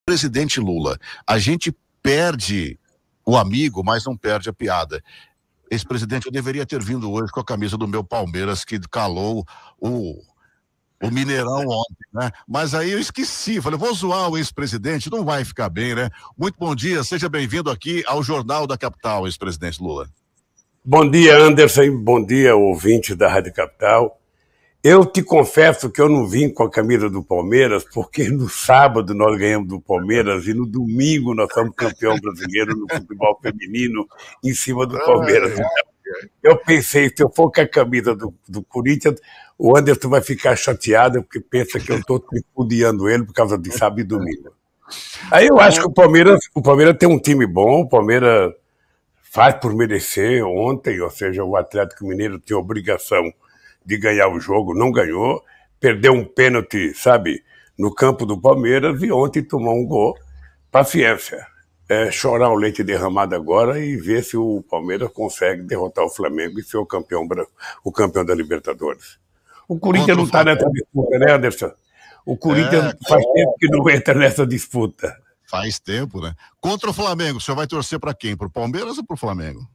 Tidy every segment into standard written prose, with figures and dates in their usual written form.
Presidente Lula, a gente perde o amigo, mas não perde a piada. Ex-presidente, eu deveria ter vindo hoje com a camisa do meu Palmeiras, que calou o Mineirão ontem, né? Mas aí eu esqueci, falei, vou zoar o ex-presidente, não vai ficar bem, né? Muito bom dia, seja bem-vindo aqui ao Jornal da Capital, ex-presidente Lula. Bom dia, Anderson, bom dia, ouvinte da Rádio Capital. Eu te confesso que eu não vim com a camisa do Palmeiras, porque no sábado nós ganhamos do Palmeiras e no domingo nós somos campeão brasileiro no futebol feminino em cima do Palmeiras. Eu pensei, se eu for com a camisa do Corinthians, o Anderson vai ficar chateado porque pensa que eu estou tripudiando ele por causa de sábado e domingo. Aí eu acho que o Palmeiras tem um time bom, o Palmeiras faz por merecer ontem, ou seja, o Atlético Mineiro tinha obrigação de ganhar o jogo, não ganhou, perdeu um pênalti, sabe, no campo do Palmeiras e ontem tomou um gol. Paciência, é chorar o leite derramado agora e ver se o Palmeiras consegue derrotar o Flamengo e ser o campeão da Libertadores. O Corinthians não está nessa disputa, né, Anderson? O Corinthians faz tempo que não entra nessa disputa. Faz tempo, né? Contra o Flamengo, o senhor vai torcer para quem? Para o Palmeiras ou para o Flamengo?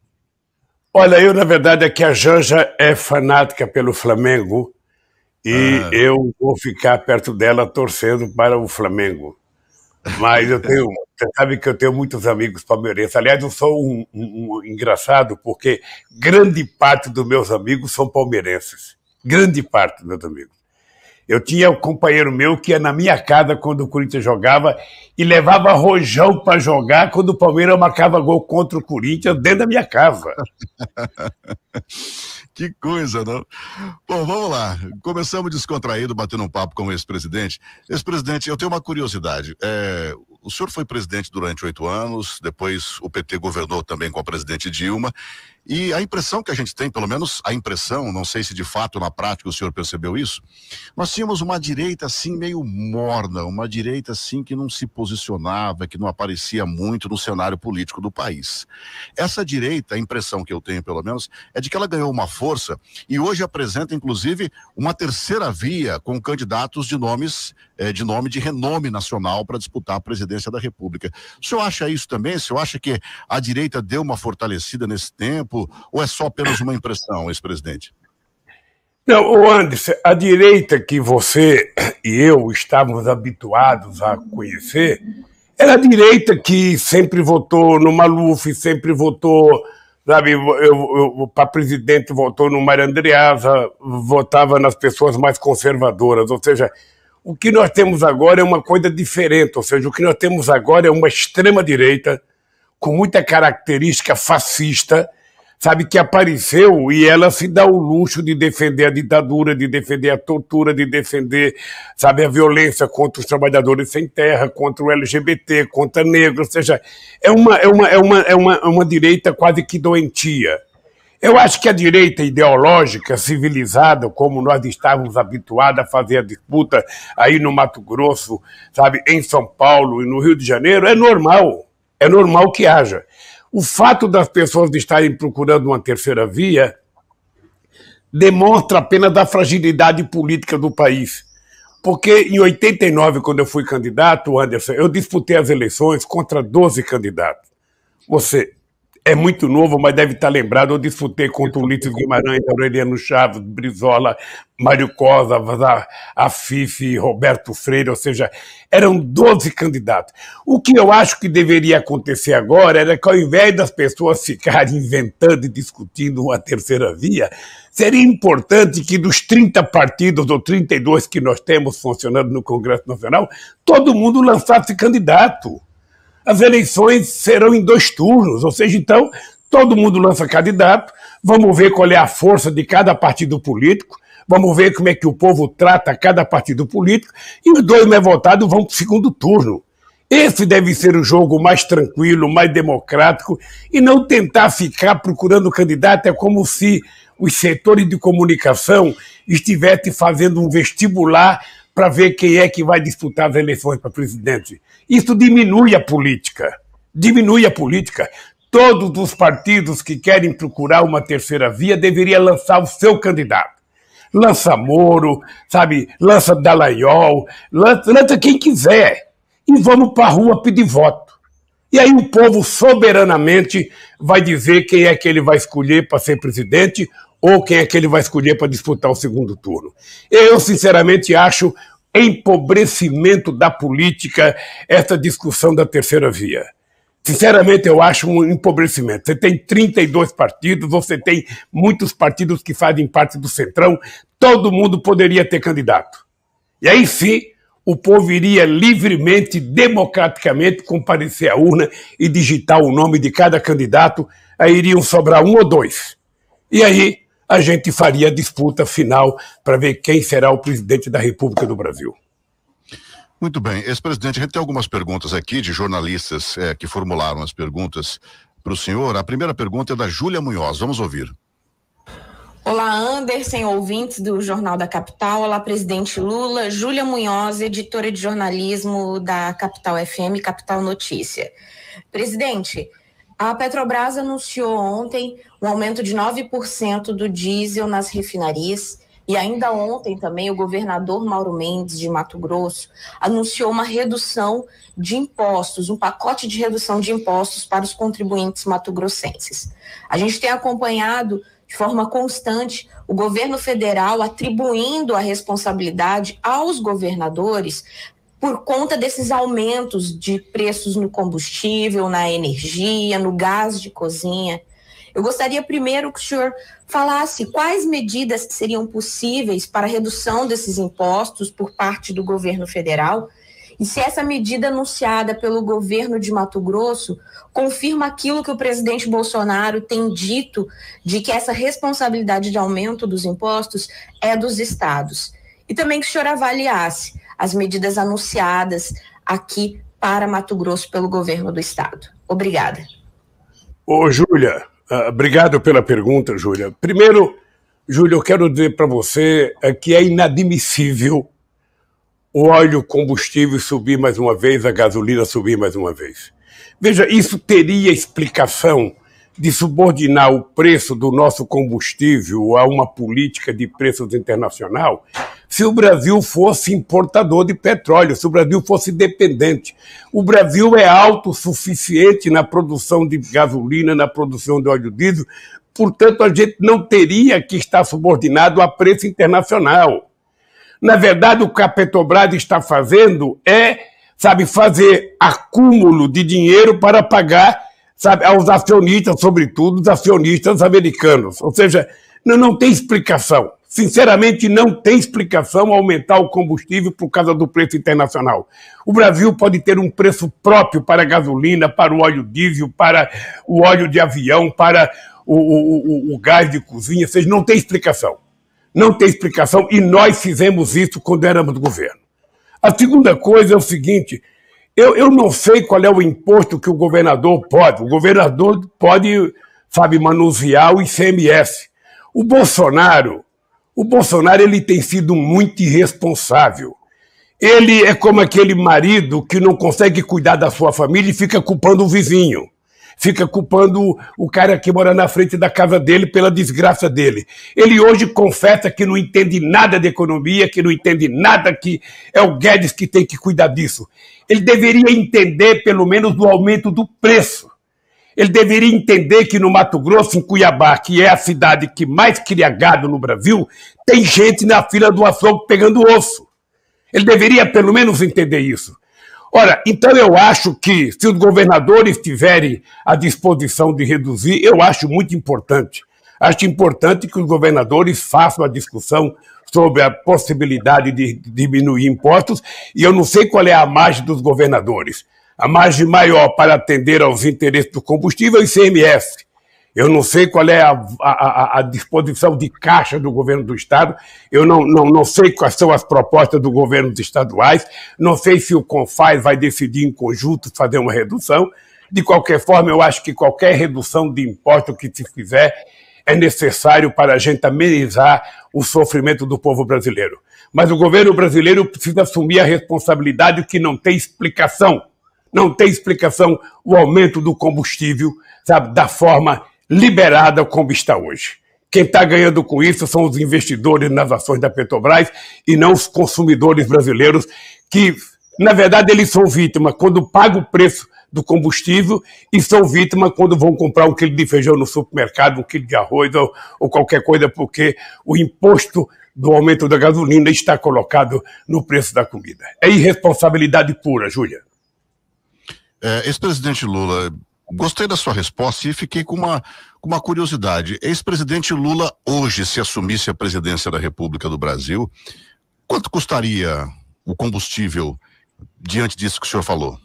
Olha, eu, na verdade, é que a Janja é fanática pelo Flamengo e eu vou ficar perto dela torcendo para o Flamengo. Mas você sabe que eu tenho muitos amigos palmeirenses. Aliás, eu sou um engraçado porque grande parte dos meus amigos são palmeirenses. Grande parte dos meus amigos. Eu tinha um companheiro meu que ia na minha casa quando o Corinthians jogava e levava rojão para jogar quando o Palmeiras marcava gol contra o Corinthians dentro da minha casa. Que coisa, não? Bom, vamos lá. Começamos descontraído, batendo um papo com o ex-presidente. Ex-presidente, eu tenho uma curiosidade. O senhor foi presidente durante 8 anos, depois o PT governou também com a presidente Dilma, e a impressão que a gente tem, pelo menos a impressão, não sei se de fato na prática o senhor percebeu isso, nós tínhamos uma direita assim meio morna, uma direita assim que não se posicionava, que não aparecia muito no cenário político do país. Essa direita, a impressão que eu tenho pelo menos, é de que ela ganhou uma força e hoje apresenta inclusive uma terceira via com candidatos de nome de renome nacional para disputar a presidência da República. O senhor acha isso também? O senhor acha que a direita deu uma fortalecida nesse tempo? Ou é só apenas uma impressão, ex-presidente? Não, Anderson, a direita que você e eu estávamos habituados a conhecer era a direita que sempre votou no Maluf, sempre votou, sabe, para presidente votou no Mário Andreasa, votava nas pessoas mais conservadoras, ou seja, o que nós temos agora é uma coisa diferente, ou seja, o que nós temos agora é uma extrema-direita com muita característica fascista, sabe, que apareceu e ela se dá o luxo de defender a ditadura, de defender a tortura, de defender, sabe, a violência contra os trabalhadores sem terra, contra o LGBT, contra negros, ou seja, é uma direita quase que doentia. Eu acho que a direita ideológica, civilizada, como nós estávamos habituados a fazer a disputa aí no Mato Grosso, sabe, em São Paulo e no Rio de Janeiro, é normal que haja. O fato das pessoas estarem procurando uma terceira via demonstra apenas a fragilidade política do país. Porque em 89, quando eu fui candidato, Anderson, eu disputei as eleições contra 12 candidatos. Você é muito novo, mas deve estar lembrado, eu disputei contra o Ulisses Guimarães, Aureliano Chaves, Brizola, Mário Covas, Afife, Roberto Freire, ou seja, eram 12 candidatos. O que eu acho que deveria acontecer agora era que, ao invés das pessoas ficarem inventando e discutindo uma terceira via, seria importante que dos 30 partidos ou 32 que nós temos funcionando no Congresso Nacional, todo mundo lançasse candidato. As eleições serão em 2 turnos, ou seja, então, todo mundo lança candidato, vamos ver qual é a força de cada partido político, vamos ver como é que o povo trata cada partido político, e os 2 mais votados vão para o segundo turno. Esse deve ser o jogo mais tranquilo, mais democrático, e não tentar ficar procurando candidato. É como se os setores de comunicação estivessem fazendo um vestibular para ver quem é que vai disputar as eleições para presidente. Isso diminui a política. Todos os partidos que querem procurar uma terceira via deveriam lançar o seu candidato. Lança Moro, sabe? Lança Dallagnol, lança quem quiser. e vamos para a rua pedir voto. E aí o povo soberanamente vai dizer quem é que ele vai escolher para ser presidente ou quem é que ele vai escolher para disputar o segundo turno. Eu, sinceramente, acho empobrecimento da política essa discussão da terceira via. Sinceramente, eu acho um empobrecimento. Você tem 32 partidos, você tem muitos partidos que fazem parte do Centrão, todo mundo poderia ter candidato. E aí sim, o povo iria livremente, democraticamente, comparecer à urna e digitar o nome de cada candidato, aí iriam sobrar um ou dois. E aí a gente faria a disputa final para ver quem será o presidente da República do Brasil. Muito bem. Ex-presidente, a gente tem algumas perguntas aqui de jornalistas que formularam as perguntas para o senhor. A primeira pergunta é da Júlia Munhoz. Vamos ouvir. Olá, Anderson, ouvintes do Jornal da Capital. Olá, presidente Lula. Júlia Munhoz, editora de jornalismo da Capital FM, Capital Notícia. Presidente, a Petrobras anunciou ontem um aumento de 9% do diesel nas refinarias. E ainda ontem também o governador Mauro Mendes, de Mato Grosso, anunciou uma redução de impostos, um pacote de redução de impostos para os contribuintes mato-grossenses. A gente tem acompanhado de forma constante o governo federal atribuindo a responsabilidade aos governadores por conta desses aumentos de preços no combustível, na energia, no gás de cozinha. Eu gostaria primeiro que o senhor falasse quais medidas seriam possíveis para a redução desses impostos por parte do governo federal e se essa medida anunciada pelo governo de Mato Grosso confirma aquilo que o presidente Bolsonaro tem dito de que essa responsabilidade de aumento dos impostos é dos estados. E também que o senhor avaliasse as medidas anunciadas aqui para Mato Grosso pelo governo do estado. Obrigada. Ô, Júlia, obrigado pela pergunta, Júlia. Primeiro, Júlia, eu quero dizer para você que é inadmissível o óleo combustível subir mais uma vez, a gasolina subir mais uma vez. Veja, isso teria explicação de subordinar o preço do nosso combustível a uma política de preços internacional se o Brasil fosse importador de petróleo, se o Brasil fosse dependente. O Brasil é autossuficiente na produção de gasolina, na produção de óleo diesel, portanto a gente não teria que estar subordinado a preço internacional. Na verdade, o que a Petrobras está fazendo é, fazer acúmulo de dinheiro para pagar, aos acionistas, sobretudo os acionistas americanos. Ou seja, não tem explicação. Sinceramente, não tem explicação aumentar o combustível por causa do preço internacional. O Brasil pode ter um preço próprio para a gasolina, para o óleo diesel, para o óleo de avião, para o gás de cozinha. Ou seja, não tem explicação. Não tem explicação e nós fizemos isso quando éramos do governo. A segunda coisa é o seguinte, eu não sei qual é o imposto que o governador pode. O governador pode, manusear o ICMS. O Bolsonaro ele tem sido muito irresponsável. Ele é como aquele marido que não consegue cuidar da sua família e fica culpando o vizinho. Fica culpando o cara que mora na frente da casa dele pela desgraça dele. Ele hoje confessa que não entende nada de economia, que não entende nada, que é o Guedes que tem que cuidar disso. Ele deveria entender, pelo menos, do aumento do preço. Ele deveria entender que no Mato Grosso, em Cuiabá, que é a cidade que mais cria gado no Brasil, tem gente na fila do açougue pegando osso. Ele deveria, pelo menos, entender isso. Ora, então eu acho que se os governadores tiverem a disposição de reduzir, eu acho muito importante. Acho importante que os governadores façam a discussão sobre a possibilidade de diminuir impostos, e eu não sei qual é a margem dos governadores. A margem maior para atender aos interesses do combustível é o ICMS. Eu não sei qual é a disposição de caixa do governo do Estado, eu não sei quais são as propostas do governo dos estaduais, não sei se o CONFAS vai decidir em conjunto fazer uma redução. De qualquer forma, eu acho que qualquer redução de imposto que se fizer é necessário para a gente amenizar o sofrimento do povo brasileiro. Mas o governo brasileiro precisa assumir a responsabilidade que não tem explicação. Não tem explicação o aumento do combustível, da forma liberada como está hoje. Quem está ganhando com isso são os investidores nas ações da Petrobras e não os consumidores brasileiros que Na verdade, eles são vítimas quando pagam o preço do combustível e são vítimas quando vão comprar um quilo de feijão no supermercado, um quilo de arroz ou qualquer coisa, porque o imposto do aumento da gasolina está colocado no preço da comida. É irresponsabilidade pura, Júlia. Ex-presidente Lula, gostei da sua resposta e fiquei com uma curiosidade. Ex-presidente Lula, hoje, se assumisse a presidência da República do Brasil, quanto custaria o combustível diante disso que o senhor falou?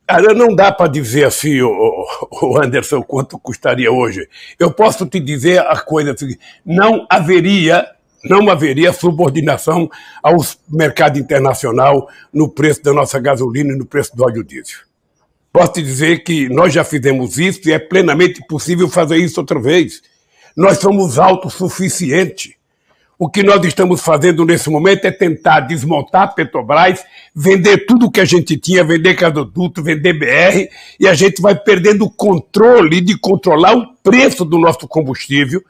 Cara, não dá para dizer assim, o Anderson, quanto custaria hoje. Eu posso te dizer a coisa seguinte: não haveria subordinação ao mercado internacional no preço da nossa gasolina e no preço do óleo diesel. Posso te dizer que nós já fizemos isso e é plenamente possível fazer isso outra vez. Nós somos autossuficientes. O que nós estamos fazendo nesse momento é tentar desmontar a Petrobras, vender tudo o que a gente tinha, vender gasoduto, vender BR, e a gente vai perdendo o controle de controlar o preço do nosso combustível.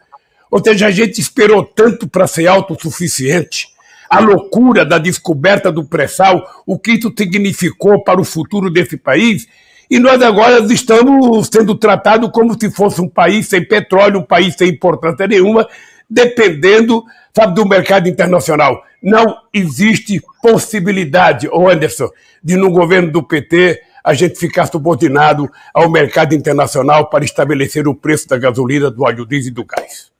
Ou seja, a gente esperou tanto para ser autossuficiente. A loucura da descoberta do pré-sal, o que isso significou para o futuro desse país, e nós agora estamos sendo tratados como se fosse um país sem petróleo, um país sem importância nenhuma, dependendo, sabe, do mercado internacional. Não existe possibilidade, Anderson, de no governo do PT a gente ficar subordinado ao mercado internacional para estabelecer o preço da gasolina, do óleo diesel e do gás.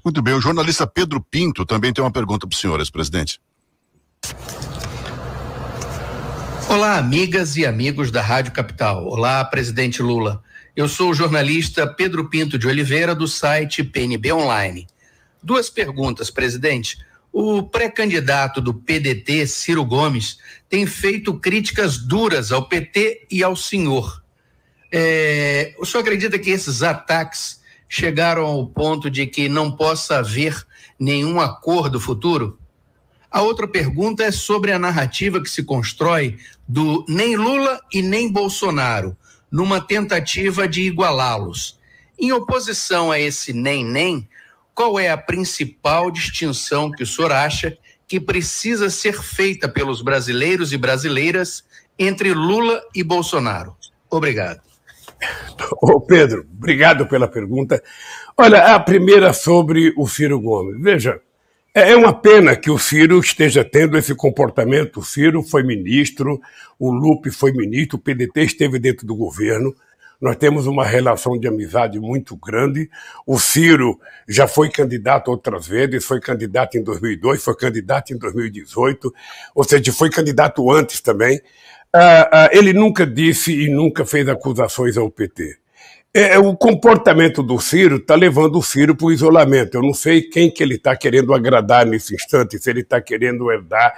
Muito bem, o jornalista Pedro Pinto também tem uma pergunta para o senhor, ex-presidente. Olá, amigas e amigos da Rádio Capital. Olá, presidente Lula. Eu sou o jornalista Pedro Pinto de Oliveira, do site PNB Online. 2 perguntas, presidente. O pré-candidato do PDT, Ciro Gomes, tem feito críticas duras ao PT e ao senhor. O senhor acredita que esses ataques chegaram ao ponto de que não possa haver nenhum acordo futuro? A outra pergunta é sobre a narrativa que se constrói do nem Lula e nem Bolsonaro, numa tentativa de igualá-los. Em oposição a esse nem, qual é a principal distinção que o senhor acha que precisa ser feita pelos brasileiros e brasileiras entre Lula e Bolsonaro? Obrigado. Ô Pedro, obrigado pela pergunta. Olha, a primeira sobre o Ciro Gomes. Veja, é uma pena que o Ciro esteja tendo esse comportamento. O Ciro foi ministro, o Lupe foi ministro, o PDT esteve dentro do governo. Nós temos uma relação de amizade muito grande. O Ciro já foi candidato outras vezes, foi candidato em 2002, foi candidato em 2018, ou seja, foi candidato antes também. Ele nunca disse e nunca fez acusações ao PT. O comportamento do Ciro está levando o Ciro para o isolamento. Eu não sei quem que ele está querendo agradar nesse instante, se ele está querendo herdar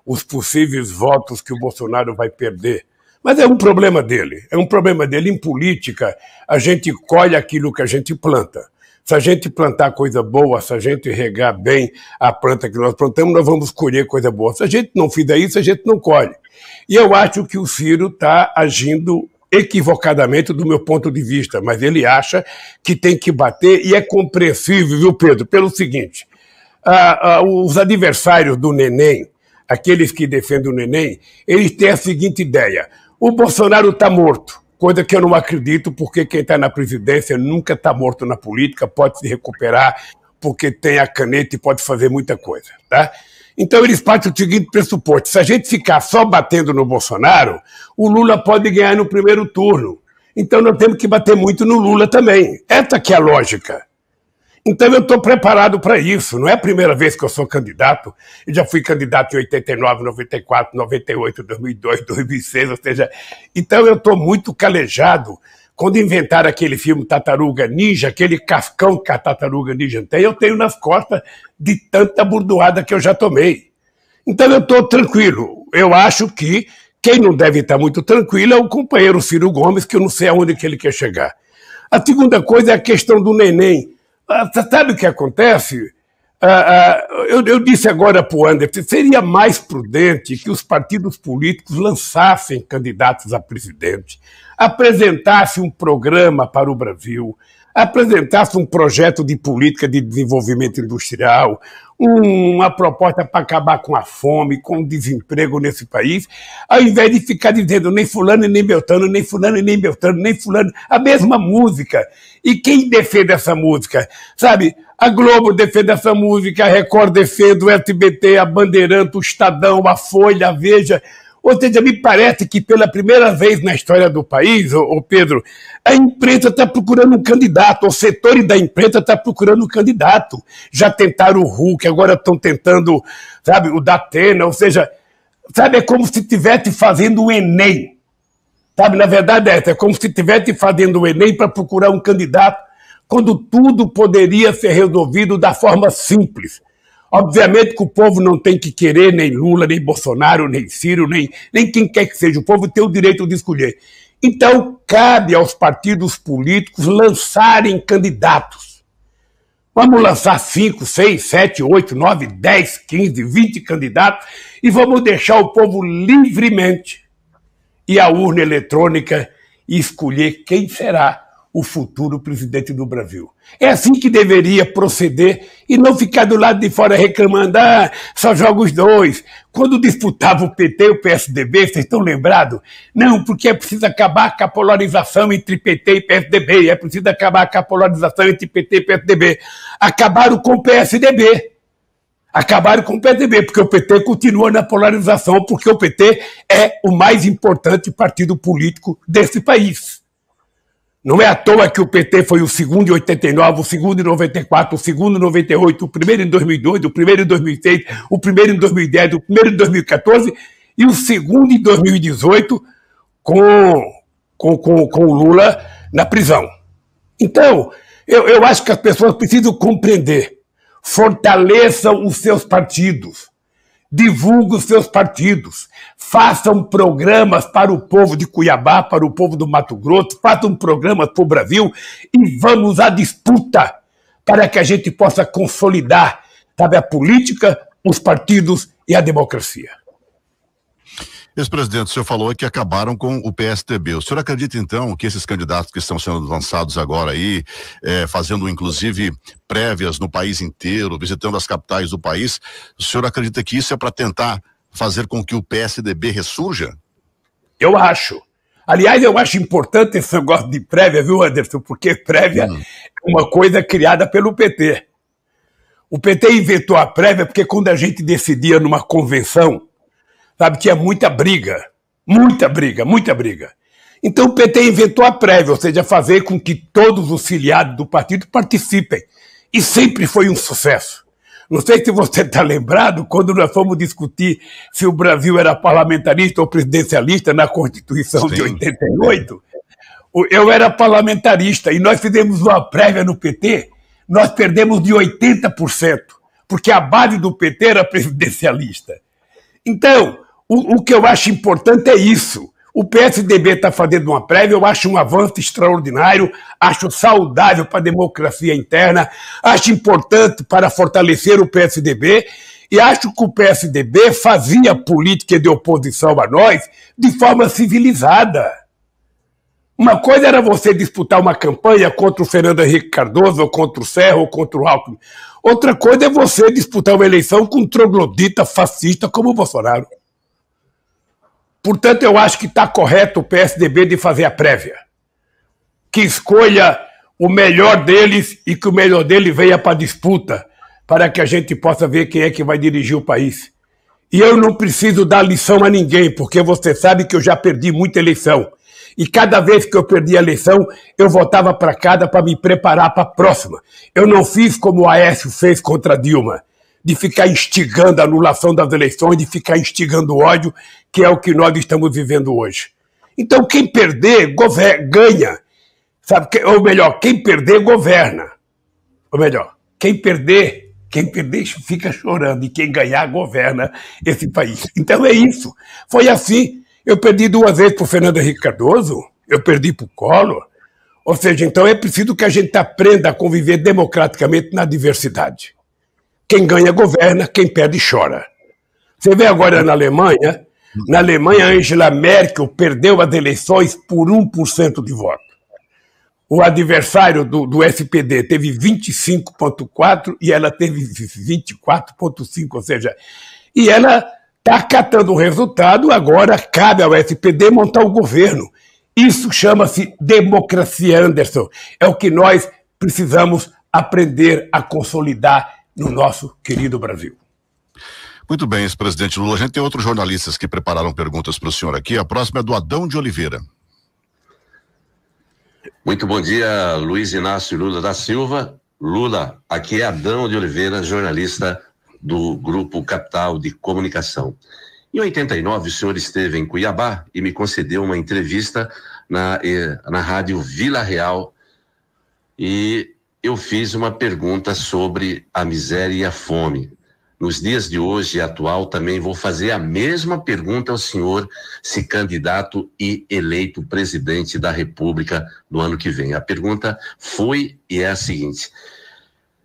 os possíveis votos que o Bolsonaro vai perder. Mas é um problema dele. É um problema dele. Em política, a gente colhe aquilo que a gente planta. Se a gente plantar coisa boa, se a gente regar bem a planta que nós plantamos, nós vamos colher coisa boa. Se a gente não fizer isso, a gente não colhe. E eu acho que o Ciro está agindo equivocadamente do meu ponto de vista, mas ele acha que tem que bater, e é compreensível, viu, Pedro, pelo seguinte: os adversários do Neném, aqueles que defendem o Neném, eles têm a seguinte ideia: o Bolsonaro está morto, coisa que eu não acredito, porque quem está na presidência nunca está morto na política, pode se recuperar, porque tem a caneta e pode fazer muita coisa, tá? Então eles partem do seguinte pressuposto: se a gente ficar só batendo no Bolsonaro, o Lula pode ganhar no primeiro turno. Então nós temos que bater muito no Lula também. Essa que é a lógica. Então eu estou preparado para isso. Não é a primeira vez que eu sou candidato. Eu já fui candidato em 89, 94, 98, 2002, 2006, ou seja, então eu estou muito calejado. Quando inventaram aquele filme Tartaruga Ninja, aquele cascão que a Tartaruga Ninja tem, eu tenho nas costas de tanta burdoada que eu já tomei. Então eu estou tranquilo. Eu acho que quem não deve estar muito tranquilo é o companheiro Ciro Gomes, que eu não sei aonde que ele quer chegar. A segunda coisa é a questão do Neném. Sabe o que acontece? Eu disse agora para o Anderson, seria mais prudente que os partidos políticos lançassem candidatos a presidente, apresentassem um programa para o Brasil, apresentasse um projeto de política de desenvolvimento industrial, uma proposta para acabar com a fome, com o desemprego nesse país, ao invés de ficar dizendo nem fulano e nem beltrano, nem fulano e nem beltrano, nem fulano, a mesma música. E quem defende essa música? Sabe, a Globo defende essa música, a Record defende, o SBT, a Bandeirantes, o Estadão, a Folha, a Veja. Ou seja, me parece que pela primeira vez na história do país, ô Pedro, a imprensa está procurando um candidato, os setores da imprensa estão procurando um candidato. Já tentaram o Hulk, agora estão tentando, sabe, o Datena, ou seja, sabe, é como se estivesse fazendo o Enem. Sabe, na verdade é como se estivesse fazendo o Enem para procurar um candidato, quando tudo poderia ser resolvido da forma simples. Obviamente que o povo não tem que querer nem Lula, nem Bolsonaro, nem Ciro, nem quem quer que seja. O povo tem o direito de escolher. Então, cabe aos partidos políticos lançarem candidatos. Vamos lançar 5, 6, 7, 8, 9, 10, 15, 20 candidatos e vamos deixar o povo livremente ir à urna eletrônica e escolher quem será o futuro presidente do Brasil. É assim que deveria proceder e não ficar do lado de fora reclamando, só joga os dois. Quando disputava o PT e o PSDB, vocês estão lembrados? Não, porque é preciso acabar com a polarização entre PT e PSDB, é preciso acabar com a polarização entre PT e PSDB. Acabaram com o PSDB. Acabaram com o PSDB, porque o PT continua na polarização, porque o PT é o mais importante partido político desse país. Não é à toa que o PT foi o segundo em 89, o segundo em 94, o segundo em 98, o primeiro em 2002, o primeiro em 2006, o primeiro em 2010, o primeiro em 2014 e o segundo em 2018 com o Lula na prisão. Então, eu acho que as pessoas precisam compreender. Fortaleçam os seus partidos. Divulguem os seus partidos, façam programas para o povo de Cuiabá, para o povo do Mato Grosso, façam programas para o Brasil e vamos à disputa para que a gente possa consolidar, sabe, a política, os partidos e a democracia. Ex-presidente, o senhor falou que acabaram com o PSDB. O senhor acredita, então, que esses candidatos que estão sendo lançados agora aí, fazendo inclusive prévias no país inteiro, visitando as capitais do país, o senhor acredita que isso é para tentar fazer com que o PSDB ressurja? Eu acho. Aliás, eu acho importante esse negócio de prévia, viu, Anderson? Porque prévia é uma coisa criada pelo PT. O PT inventou a prévia porque quando a gente decidia numa convenção, sabe, tinha muita briga. Muita briga, muita briga. Então o PT inventou a prévia, ou seja, fazer com que todos os filiados do partido participem. E sempre foi um sucesso. Não sei se você está lembrado, quando nós fomos discutir se o Brasil era parlamentarista ou presidencialista na Constituição de 88, eu era parlamentarista e nós fizemos uma prévia no PT, nós perdemos de 80%, porque a base do PT era presidencialista. Então, o que eu acho importante é isso. O PSDB está fazendo uma prévia, eu acho um avanço extraordinário, acho saudável para a democracia interna, acho importante para fortalecer o PSDB e acho que o PSDB fazia política de oposição a nós de forma civilizada. Uma coisa era você disputar uma campanha contra o Fernando Henrique Cardoso, ou contra o Serra, ou contra o Alckmin. Outra coisa é você disputar uma eleição com um troglodita fascista como o Bolsonaro. Portanto, eu acho que está correto o PSDB de fazer a prévia. Que escolha o melhor deles e que o melhor dele venha para a disputa, para que a gente possa ver quem é que vai dirigir o país. E eu não preciso dar lição a ninguém, porque você sabe que eu já perdi muita eleição. E cada vez que eu perdi a eleição, eu voltava para casa para me preparar para a próxima. Eu não fiz como o Aécio fez contra a Dilma, de ficar instigando a anulação das eleições, de ficar instigando o ódio, que é o que nós estamos vivendo hoje. Então, quem perder, ganha. Sabe? Ou melhor, quem perder, governa. Ou melhor, quem perder fica chorando, e quem ganhar, governa esse país. Então é isso. Foi assim. Eu perdi 2 vezes para o Fernando Henrique Cardoso, eu perdi para o Collor. Ou seja, então é preciso que a gente aprenda a conviver democraticamente na diversidade. Quem ganha, governa, quem perde, chora. Você vê agora na Alemanha, Angela Merkel perdeu as eleições por 1% de voto. o adversário do SPD teve 25,4% e ela teve 24,5%, ou seja, e ela está acatando o resultado, agora cabe ao SPD montar o governo. Isso chama-se democracia, Anderson. É o que nós precisamos aprender a consolidar no nosso querido Brasil. Muito bem, ex-presidente Lula. A gente tem outros jornalistas que prepararam perguntas para o senhor aqui. A próxima é do Adão de Oliveira. Muito bom dia, Luiz Inácio Lula da Silva. Lula, aqui é Adão de Oliveira, jornalista do Grupo Capital de Comunicação. Em 89, o senhor esteve em Cuiabá e me concedeu uma entrevista na rádio Vila Real e eu fiz uma pergunta sobre a miséria e a fome. Nos dias de hoje atual, também vou fazer a mesma pergunta ao senhor, se candidato e eleito presidente da República no ano que vem. A pergunta foi e é a seguinte: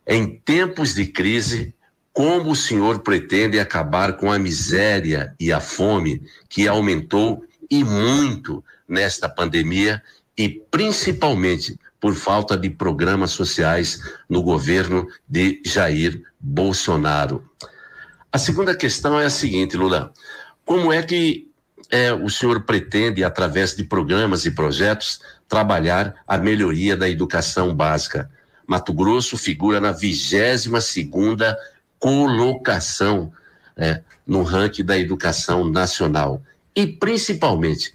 em tempos de crise, como o senhor pretende acabar com a miséria e a fome que aumentou e muito nesta pandemia e principalmente por falta de programas sociais no governo de Jair Bolsonaro? A segunda questão é a seguinte, Lula: como é que o senhor pretende, através de programas e projetos, trabalhar a melhoria da educação básica? Mato Grosso figura na 22ª colocação no ranking da educação nacional. E, principalmente,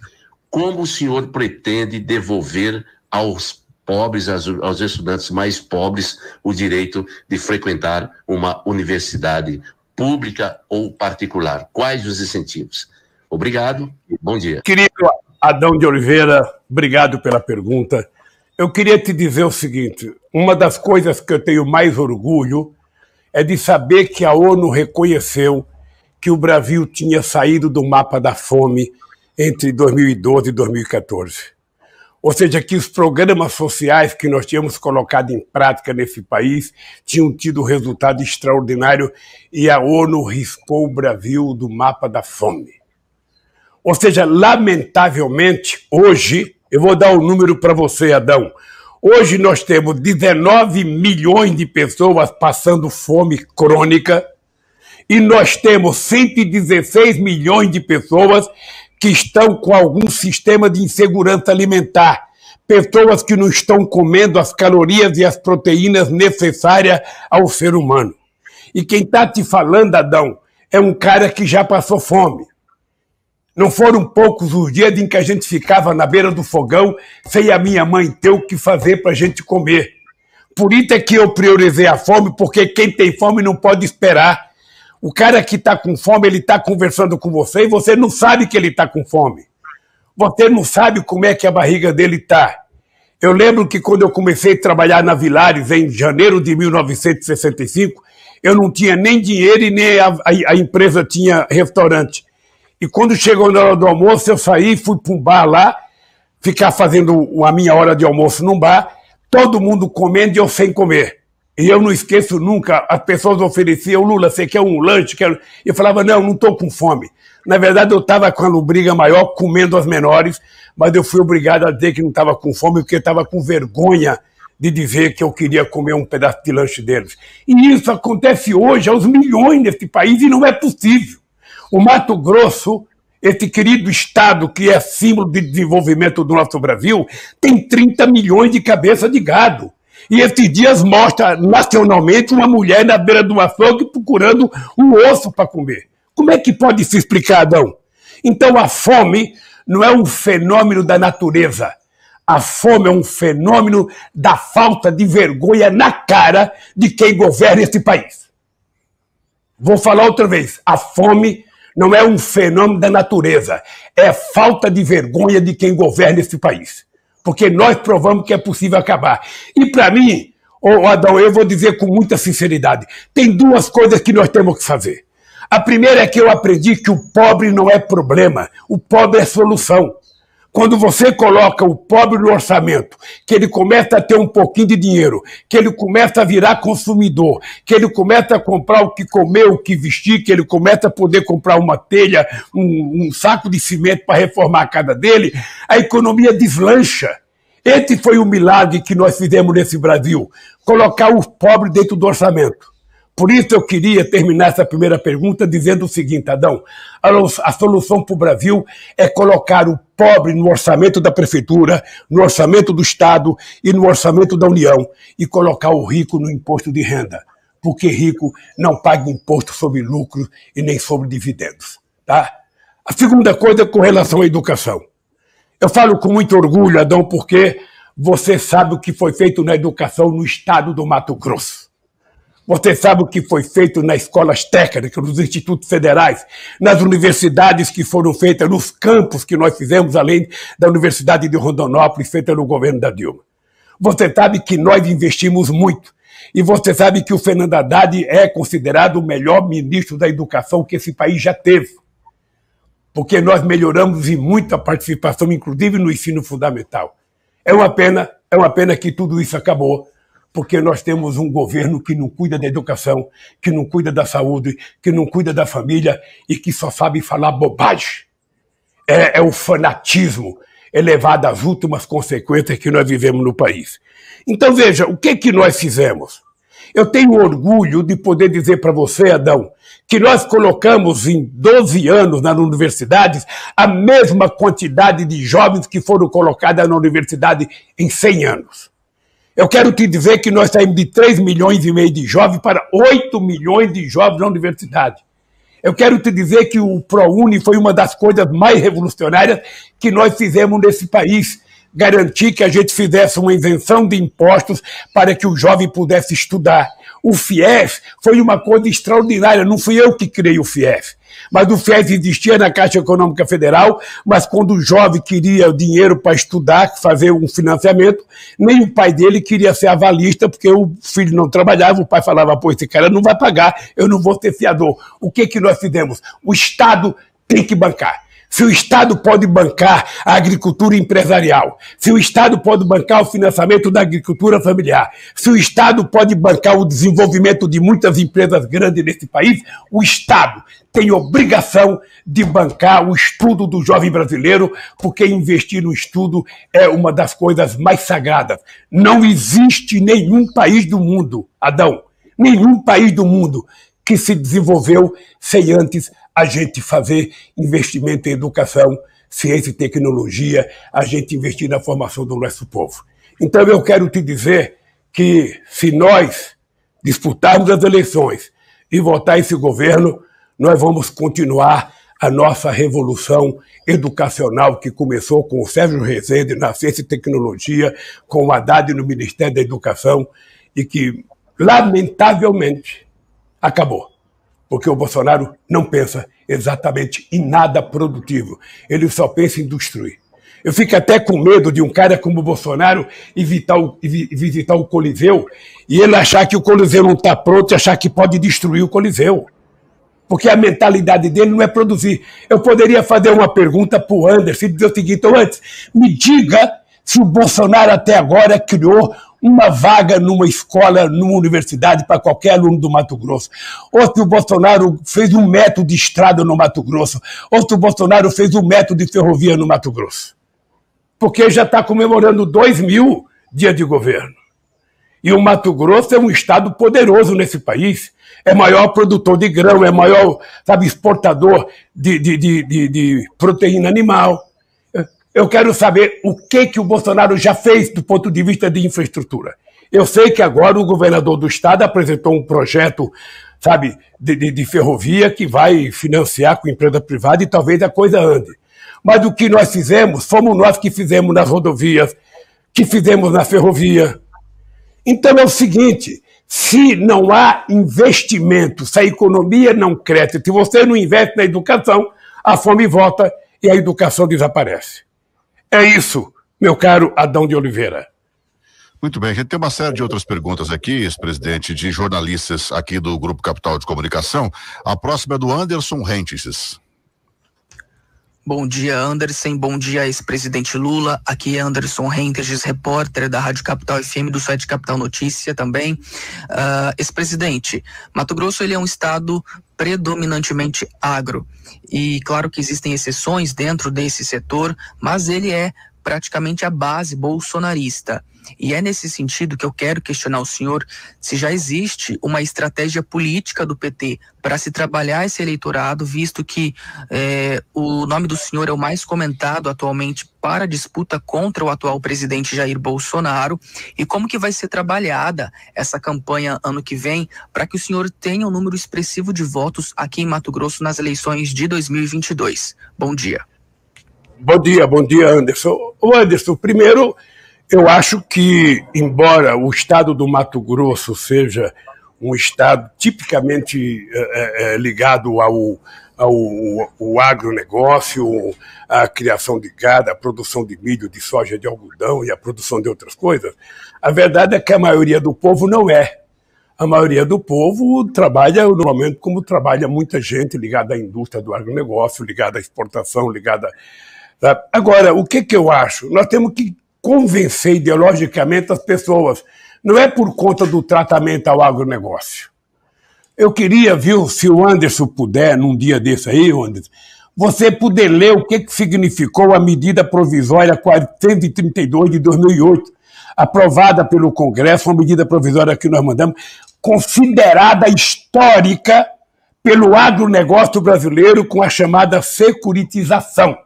como o senhor pretende devolver aos pobres, aos estudantes mais pobres, o direito de frequentar uma universidade pública ou particular? Quais os incentivos? Obrigado e bom dia. Querido Adão de Oliveira, obrigado pela pergunta. Eu queria te dizer o seguinte: uma das coisas que eu tenho mais orgulho é de saber que a ONU reconheceu que o Brasil tinha saído do mapa da fome entre 2012 e 2014. Ou seja, que os programas sociais que nós tínhamos colocado em prática nesse país tinham tido resultado extraordinário e a ONU riscou o Brasil do mapa da fome. Ou seja, lamentavelmente, hoje, eu vou dar um número para você, Adão. Hoje nós temos 19 milhões de pessoas passando fome crônica e nós temos 116 milhões de pessoas que estão com algum sistema de insegurança alimentar, pessoas que não estão comendo as calorias e as proteínas necessárias ao ser humano. E quem está te falando, Adão, é um cara que já passou fome. Não foram poucos os dias em que a gente ficava na beira do fogão sem a minha mãe ter o que fazer para a gente comer. Por isso é que eu priorizei a fome, porque quem tem fome não pode esperar. O cara que está com fome, ele está conversando com você e você não sabe que ele está com fome. Você não sabe como é que a barriga dele está. Eu lembro que quando eu comecei a trabalhar na Vilares, em janeiro de 1965, eu não tinha nem dinheiro e nem a empresa tinha restaurante. E quando chegou na hora do almoço, eu saí e fui para um bar lá, ficar fazendo a minha hora de almoço num bar, todo mundo comendo e eu sem comer. E eu não esqueço nunca, as pessoas ofereciam: Lula, você quer um lanche? Eu falava: não estou com fome. Na verdade, eu estava com a lombriga maior, comendo as menores, mas eu fui obrigado a dizer que não estava com fome, porque estava com vergonha de dizer que eu queria comer um pedaço de lanche deles. E isso acontece hoje aos milhões nesse país e não é possível. O Mato Grosso, esse querido estado que é símbolo de desenvolvimento do nosso Brasil, tem 30 milhões de cabeças de gado. E esses dias mostra nacionalmente uma mulher na beira do açougue procurando um osso para comer. Como é que pode se explicar, Adão? Então a fome não é um fenômeno da natureza. A fome é um fenômeno da falta de vergonha na cara de quem governa esse país. Vou falar outra vez. A fome não é um fenômeno da natureza. É falta de vergonha de quem governa esse país. Porque nós provamos que é possível acabar. E para mim, Adão, eu vou dizer com muita sinceridade, tem duas coisas que nós temos que fazer. A primeira é que eu aprendi que o pobre não é problema, o pobre é solução. Quando você coloca o pobre no orçamento, que ele começa a ter um pouquinho de dinheiro, que ele começa a virar consumidor, que ele começa a comprar o que comer, o que vestir, que ele começa a poder comprar uma telha, um saco de cimento para reformar a casa dele, a economia deslancha. Esse foi o milagre que nós fizemos nesse Brasil, colocar os pobres dentro do orçamento. Por isso eu queria terminar essa primeira pergunta dizendo o seguinte, Adão, a solução para o Brasil é colocar o pobre no orçamento da prefeitura, no orçamento do Estado e no orçamento da União e colocar o rico no imposto de renda, porque rico não paga imposto sobre lucro e nem sobre dividendos. Tá? A segunda coisa é com relação à educação. Eu falo com muito orgulho, Adão, porque você sabe o que foi feito na educação no estado do Mato Grosso. Você sabe o que foi feito nas escolas técnicas, nos institutos federais, nas universidades que foram feitas, nos campos que nós fizemos, além da Universidade de Rondonópolis, feita no governo da Dilma. Você sabe que nós investimos muito. E você sabe que o Fernando Haddad é considerado o melhor ministro da educação que esse país já teve. Porque nós melhoramos em muita participação, inclusive no ensino fundamental. É uma pena que tudo isso acabou, porque nós temos um governo que não cuida da educação, que não cuida da saúde, que não cuida da família e que só sabe falar bobagem. É o fanatismo elevado às últimas consequências que nós vivemos no país. Então, veja, o que nós fizemos? Eu tenho orgulho de poder dizer para você, Adão, que nós colocamos em 12 anos nas universidades a mesma quantidade de jovens que foram colocados na universidade em 100 anos. Eu quero te dizer que nós saímos de 3,5 milhões de jovens para 8 milhões de jovens na universidade. Eu quero te dizer que o ProUni foi uma das coisas mais revolucionárias que nós fizemos nesse país. Garantir que a gente fizesse uma isenção de impostos para que o jovem pudesse estudar. O FIES foi uma coisa extraordinária, não fui eu que criei o FIES. Mas o FIES existia na Caixa Econômica Federal, mas quando o jovem queria dinheiro para estudar, fazer um financiamento, nem o pai dele queria ser avalista, porque o filho não trabalhava, o pai falava, pô, esse cara não vai pagar, eu não vou ser fiador. O que nós fizemos? O Estado tem que bancar. Se o Estado pode bancar a agricultura empresarial, se o Estado pode bancar o financiamento da agricultura familiar, se o Estado pode bancar o desenvolvimento de muitas empresas grandes nesse país, o Estado tem obrigação de bancar o estudo do jovem brasileiro, porque investir no estudo é uma das coisas mais sagradas. Não existe nenhum país do mundo, Adão, nenhum país do mundo que se desenvolveu sem antes a gente fazer investimento em educação, ciência e tecnologia, a gente investir na formação do nosso povo. Então eu quero te dizer que se nós disputarmos as eleições e votar esse governo, nós vamos continuar a nossa revolução educacional que começou com o Sérgio Rezende na ciência e tecnologia, com o Haddad no Ministério da Educação e que, lamentavelmente, acabou. Porque o Bolsonaro não pensa exatamente em nada produtivo. Ele só pensa em destruir. Eu fico até com medo de um cara como o Bolsonaro visitar o Coliseu e ele achar que o Coliseu não está pronto e achar que pode destruir o Coliseu. Porque a mentalidade dele não é produzir. Eu poderia fazer uma pergunta para o Anderson e dizer o seguinte, então, antes, me diga se o Bolsonaro até agora criou uma vaga numa escola, numa universidade para qualquer aluno do Mato Grosso. Ou se o Bolsonaro fez um metro de estrada no Mato Grosso. Ou se o Bolsonaro fez um metro de ferrovia no Mato Grosso. Porque já está comemorando 2.000 dias de governo. E o Mato Grosso é um estado poderoso nesse país. É maior produtor de grão, é maior, exportador de proteína animal. Eu quero saber o que o Bolsonaro já fez do ponto de vista de infraestrutura. Eu sei que agora o governador do estado apresentou um projeto, de ferrovia que vai financiar com empresa privada e talvez a coisa ande. Mas o que nós fizemos, fomos nós que fizemos nas rodovias, que fizemos na ferrovia. Então é o seguinte, se não há investimento, se a economia não cresce, se você não investe na educação, a fome volta e a educação desaparece. É isso, meu caro Adão de Oliveira. Muito bem, a gente tem uma série de outras perguntas aqui, ex-presidente, de jornalistas aqui do Grupo Capital de Comunicação. A próxima é do Anderson Rentes. Bom dia, Anderson. Bom dia, ex-presidente Lula. Aqui é Anderson Rentes, repórter da Rádio Capital FM, do site Capital Notícia também. Ex-presidente, Mato Grosso ele é um estado predominantemente agro. E claro que existem exceções dentro desse setor, mas ele é praticamente a base bolsonarista. E é nesse sentido que eu quero questionar o senhor se já existe uma estratégia política do PT para se trabalhar esse eleitorado, visto que o nome do senhor é o mais comentado atualmente para a disputa contra o atual presidente Jair Bolsonaro, e como que vai ser trabalhada essa campanha ano que vem para que o senhor tenha um número expressivo de votos aqui em Mato Grosso nas eleições de 2022. Bom dia. Bom dia, Anderson. Anderson, primeiro, eu acho que, embora o estado do Mato Grosso seja um estado tipicamente ligado ao agronegócio, à criação de gado, à produção de milho, de soja, de algodão e à produção de outras coisas, a verdade é que a maioria do povo não é. A maioria do povo trabalha normalmente como trabalha muita gente ligada à indústria do agronegócio, ligada à exportação, ligada... Sabe? Agora, o que eu acho? Nós temos que convencer ideologicamente as pessoas. Não é por conta do tratamento ao agronegócio. Eu queria, viu, se o Anderson puder, num dia desse aí, Anderson, você poder ler o que significou a medida provisória 432 de 2008, aprovada pelo Congresso, uma medida provisória que nós mandamos, considerada histórica pelo agronegócio brasileiro com a chamada securitização.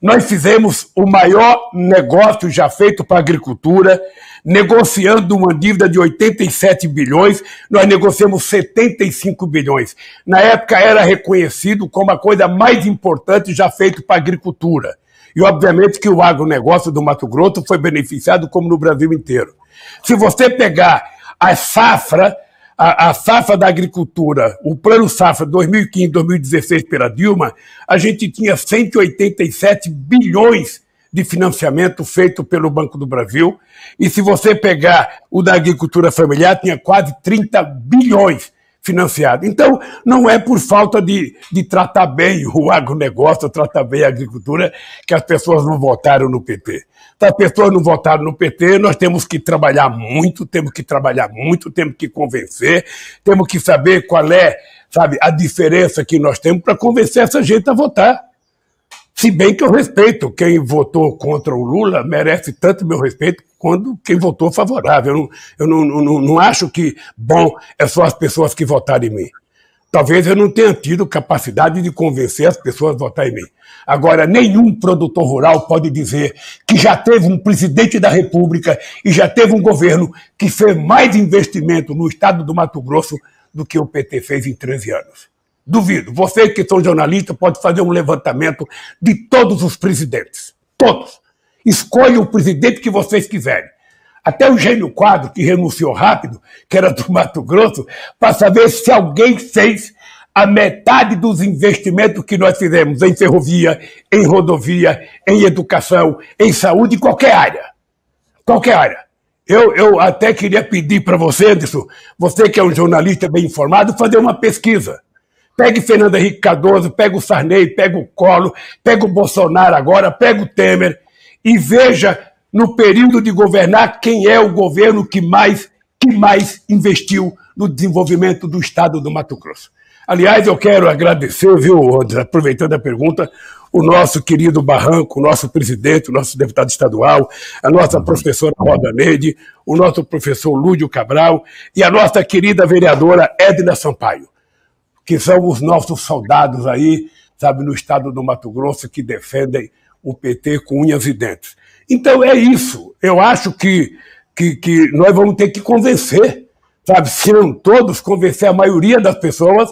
Nós fizemos o maior negócio já feito para a agricultura, negociando uma dívida de 87 bilhões, nós negociamos 75 bilhões. Na época era reconhecido como a coisa mais importante já feita para a agricultura. E, obviamente, que o agronegócio do Mato Grosso foi beneficiado como no Brasil inteiro. Se você pegar a safra da agricultura, o Plano Safra 2015-2016 pela Dilma, a gente tinha 187 bilhões de financiamento feito pelo Banco do Brasil, e se você pegar o da agricultura familiar, tinha quase 30 bilhões financiados. Então, não é por falta de tratar bem o agronegócio, tratar bem a agricultura, que as pessoas não votaram no PT. Se as pessoas não votaram no PT, nós temos que trabalhar muito, temos que convencer, temos que saber qual é, sabe, a diferença que nós temos para convencer essa gente a votar. Se bem que eu respeito, quem votou contra o Lula merece tanto meu respeito quanto quem votou favorável. Eu não acho que bom é só as pessoas que votaram em mim. Talvez eu não tenha tido capacidade de convencer as pessoas a votar em mim. Agora, nenhum produtor rural pode dizer que já teve um presidente da República e já teve um governo que fez mais investimento no estado do Mato Grosso do que o PT fez em 13 anos. Duvido. Vocês que são jornalistas podem fazer um levantamento de todos os presidentes. Todos. Escolham o presidente que vocês quiserem. Até o Gênio Quadro, que renunciou rápido, que era do Mato Grosso, para saber se alguém fez a metade dos investimentos que nós fizemos em ferrovia, em rodovia, em educação, em saúde, em qualquer área. Qualquer área. Eu até queria pedir para você, Anderson, você que é um jornalista bem informado, fazer uma pesquisa. Pegue Fernando Henrique Cardoso, pega o Sarney, pega o Collor, pega o Bolsonaro agora, pega o Temer e veja no período de governar quem é o governo que mais investiu no desenvolvimento do estado do Mato Grosso. Aliás, eu quero agradecer, viu, André, aproveitando a pergunta, o nosso querido Barranco, o nosso presidente, o nosso deputado estadual, a nossa professora Roda Neide, o nosso professor Lúdio Cabral e a nossa querida vereadora Edna Sampaio, que são os nossos soldados aí, sabe, no estado do Mato Grosso, que defendem o PT com unhas e dentes. Então é isso. Eu acho que nós vamos ter que convencer, sabe, se não todos, convencer a maioria das pessoas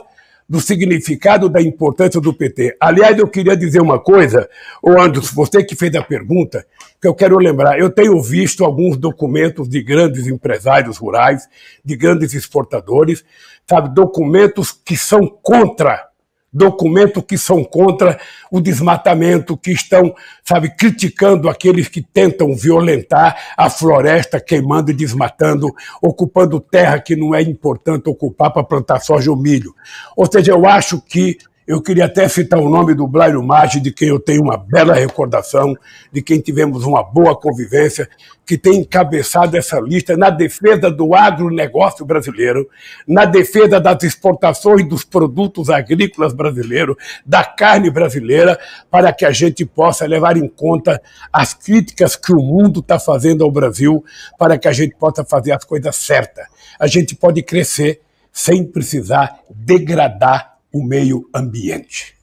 do significado da importância do PT. Aliás, eu queria dizer uma coisa, ô Anderson, você que fez a pergunta, que eu quero lembrar. Eu tenho visto alguns documentos de grandes empresários rurais, de grandes exportadores, sabe, documentos que são contra o desmatamento, que estão, sabe, criticando aqueles que tentam violentar a floresta, queimando e desmatando, ocupando terra que não é importante ocupar para plantar soja ou milho. Ou seja, eu acho que Eu queria até citar o nome do Blairo Maggi, de quem eu tenho uma bela recordação, de quem tivemos uma boa convivência, que tem encabeçado essa lista na defesa do agronegócio brasileiro, na defesa das exportações dos produtos agrícolas brasileiros, da carne brasileira, para que a gente possa levar em conta as críticas que o mundo está fazendo ao Brasil, para que a gente possa fazer as coisas certas. A gente pode crescer sem precisar degradar o meio ambiente.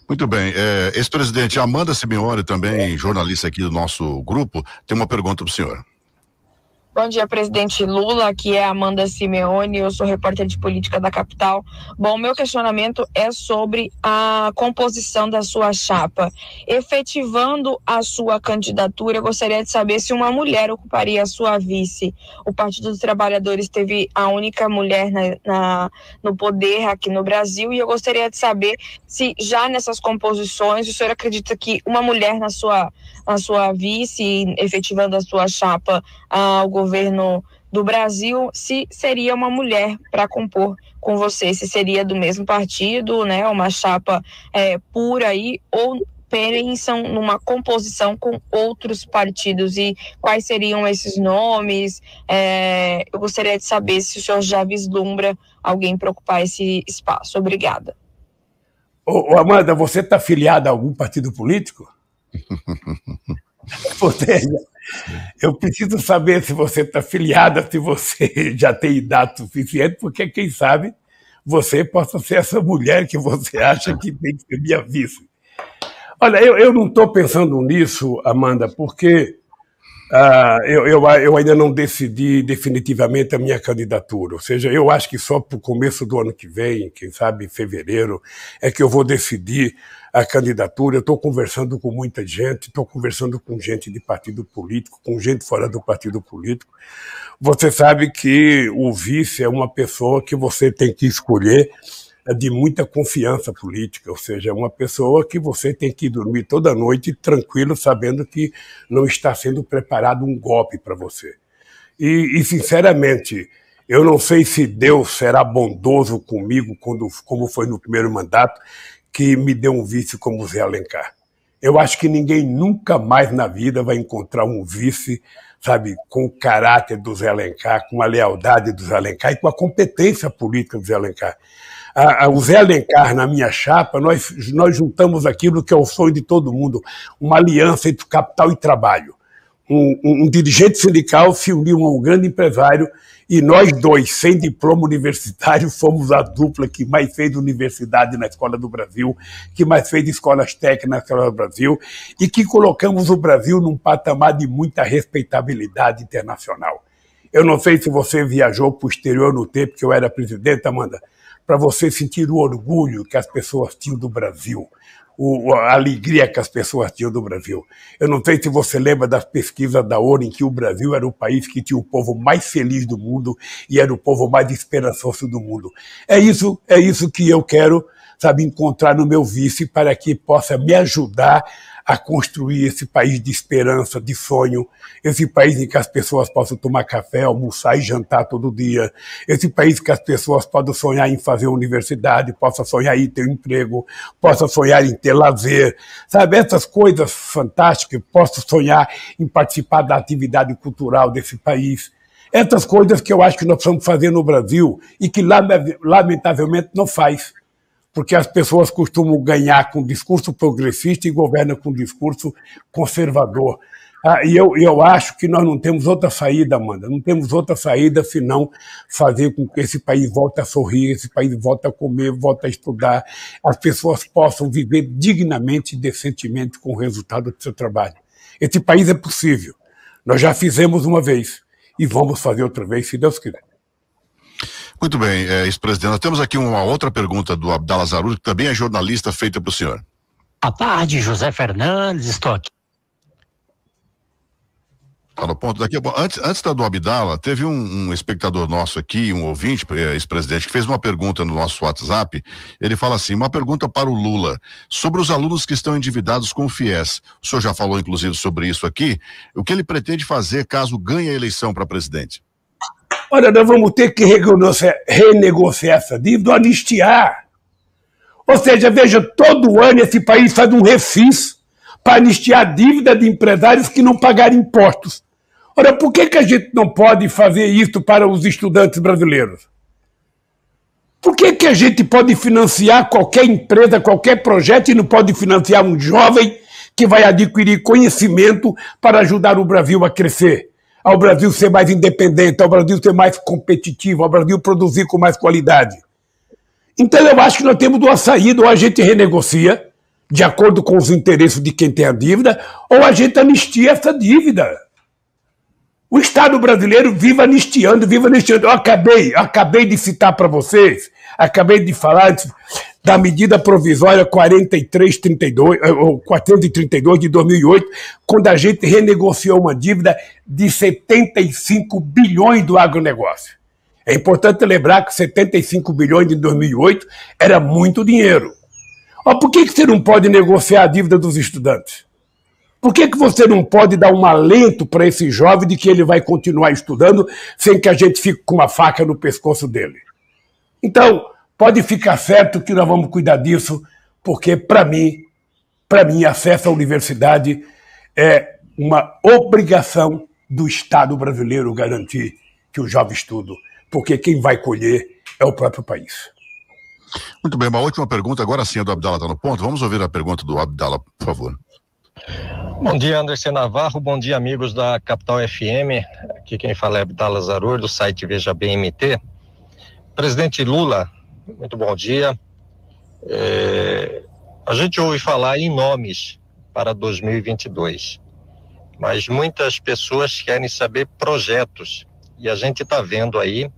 Muito bem. Ex-presidente Amanda Simeone, também jornalista aqui do nosso grupo, tem uma pergunta para o senhor. Bom dia, presidente Lula. Aqui é Amanda Simeone, eu sou repórter de política da capital. Bom, meu questionamento é sobre a composição da sua chapa. Efetivando a sua candidatura, eu gostaria de saber se uma mulher ocuparia a sua vice. O Partido dos Trabalhadores teve a única mulher no poder aqui no Brasil, e eu gostaria de saber se já nessas composições o senhor acredita que uma mulher na sua vice, efetivando a sua chapa ao governo do Brasil, se seria uma mulher para compor com você, se seria do mesmo partido, né, uma chapa pura aí, ou pensam numa composição com outros partidos, e quais seriam esses nomes? Eu gostaria de saber se o senhor já vislumbra alguém para ocupar esse espaço. Obrigada. Amanda, você está filiada a algum partido político? Eu preciso saber se você está filiada, se você já tem idade suficiente, porque quem sabe você possa ser essa mulher que você acha que tem que ser minha vice. Olha, eu não estou pensando nisso, Amanda, porque eu ainda não decidi definitivamente a minha candidatura. Ou seja, eu acho que só para o começo do ano que vem, quem sabe em fevereiro, é que eu vou decidir a candidatura. Eu estou conversando com muita gente, estou conversando com gente de partido político, com gente fora do partido político. Você sabe que o vice é uma pessoa que você tem que escolher de muita confiança política, ou seja, é uma pessoa que você tem que dormir toda noite tranquilo, sabendo que não está sendo preparado um golpe para você. E, sinceramente, eu não sei se Deus será bondoso comigo, como foi no primeiro mandato, que me deu um vice como Zé Alencar. Eu acho que ninguém nunca mais na vida vai encontrar um vice, sabe, com o caráter do Zé Alencar, com a lealdade do Zé Alencar e com a competência política do Zé Alencar. O Zé Alencar, na minha chapa, nós juntamos aquilo que é o sonho de todo mundo, uma aliança entre capital e trabalho. Um dirigente sindical se uniu a um grande empresário, e nós dois, sem diploma universitário, fomos a dupla que mais fez universidade na Escola do Brasil, que mais fez escolas técnicas na Escola do Brasil, e que colocamos o Brasil num patamar de muita respeitabilidade internacional. Eu não sei se você viajou para o exterior no tempo que eu era presidente, Amanda, para você sentir o orgulho que as pessoas tinham do Brasil, a alegria que as pessoas tinham do Brasil. Eu não sei se você lembra das pesquisas da ONU, em que o Brasil era o país que tinha o povo mais feliz do mundo e era o povo mais esperançoso do mundo. É isso que eu quero, sabe, encontrar no meu vice, para que possa me ajudar a construir esse país de esperança, de sonho, esse país em que as pessoas possam tomar café, almoçar e jantar todo dia, esse país que as pessoas possam sonhar em fazer universidade, possam sonhar em ter um emprego, possam sonhar em ter lazer, sabe, essas coisas fantásticas, possam sonhar em participar da atividade cultural desse país. Essas coisas que eu acho que nós precisamos fazer no Brasil e que, lamentavelmente, não faz. Porque as pessoas costumam ganhar com discurso progressista e governam com discurso conservador. E eu acho que nós não temos outra saída, Amanda, não temos outra saída senão fazer com que esse país volte a sorrir, esse país volte a comer, volte a estudar, as pessoas possam viver dignamente e decentemente com o resultado do seu trabalho. Esse país é possível. Nós já fizemos uma vez e vamos fazer outra vez, se Deus quiser. Muito bem, ex-presidente. Nós temos aqui uma outra pergunta do Abdala Zaruri, que também é jornalista, feita para o senhor. Boa tarde, José Fernandes, estou aqui. Tá no ponto. Daqui a pouco, antes da do Abdala, teve um espectador nosso aqui, um ouvinte, ex-presidente, que fez uma pergunta no nosso WhatsApp. Ele fala assim: uma pergunta para o Lula, sobre os alunos que estão endividados com o FIES. O senhor já falou, inclusive, sobre isso aqui. O que ele pretende fazer caso ganhe a eleição para presidente? Olha, nós vamos ter que renegociar essa dívida, anistiar. Ou seja, veja, todo ano esse país faz um refis para anistiar a dívida de empresários que não pagaram impostos. Ora, por que a gente não pode fazer isso para os estudantes brasileiros? Por que a gente pode financiar qualquer empresa, qualquer projeto e não pode financiar um jovem que vai adquirir conhecimento para ajudar o Brasil a crescer, ao Brasil ser mais independente, ao Brasil ser mais competitivo, ao Brasil produzir com mais qualidade? Então eu acho que nós temos duas saídas: ou a gente renegocia, de acordo com os interesses de quem tem a dívida, ou a gente anistia essa dívida. O Estado brasileiro vive anistiando, vive anistiando. Eu acabei de citar para vocês, acabei de falar da medida provisória 432 de 2008, quando a gente renegociou uma dívida de 75 bilhões do agronegócio. É importante lembrar que 75 bilhões de 2008 era muito dinheiro. Por que você não pode negociar a dívida dos estudantes? Por que você não pode dar um alento para esse jovem de que ele vai continuar estudando sem que a gente fique com uma faca no pescoço dele? Então, pode ficar certo que nós vamos cuidar disso, porque, para mim, acesso à universidade é uma obrigação do Estado brasileiro garantir que o jovem estude, porque quem vai colher é o próprio país. Muito bem, uma última pergunta, agora sim a do Abdala está no ponto. Vamos ouvir a pergunta do Abdala, por favor. Bom dia, Anderson Navarro, bom dia, amigos da Capital FM, aqui quem fala é Abdala Zarur, do site Veja Bem MT. Presidente Lula, muito bom dia. A gente ouve falar em nomes para 2022, mas muitas pessoas querem saber projetos, e a gente está vendo aí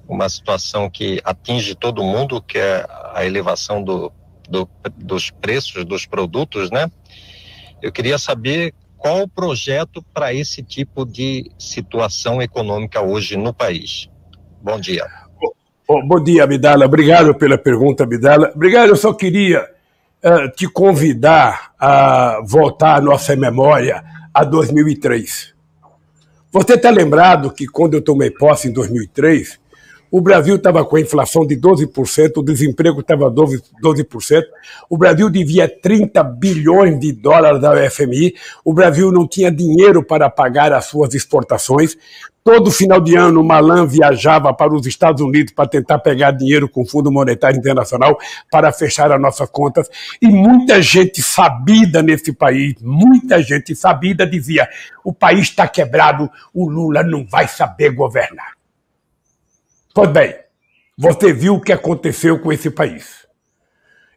uma situação que atinge todo mundo, que é a elevação dos preços dos produtos, né? Eu queria saber qual o projeto para esse tipo de situação econômica hoje no país. Bom dia. Bom dia, Abdala. Obrigado pela pergunta, Abdala. Obrigado, eu só queria te convidar a voltar à nossa memória a 2003. Você está lembrado que quando eu tomei posse em 2003, o Brasil estava com a inflação de 12%, o desemprego estava 12%, o Brasil devia 30 bilhões de dólares da FMI, o Brasil não tinha dinheiro para pagar as suas exportações. Todo final de ano o Malan viajava para os Estados Unidos para tentar pegar dinheiro com o Fundo Monetário Internacional para fechar as nossas contas. E muita gente sabida nesse país, muita gente sabida dizia: o país está quebrado, o Lula não vai saber governar. Pois bem, você viu o que aconteceu com esse país.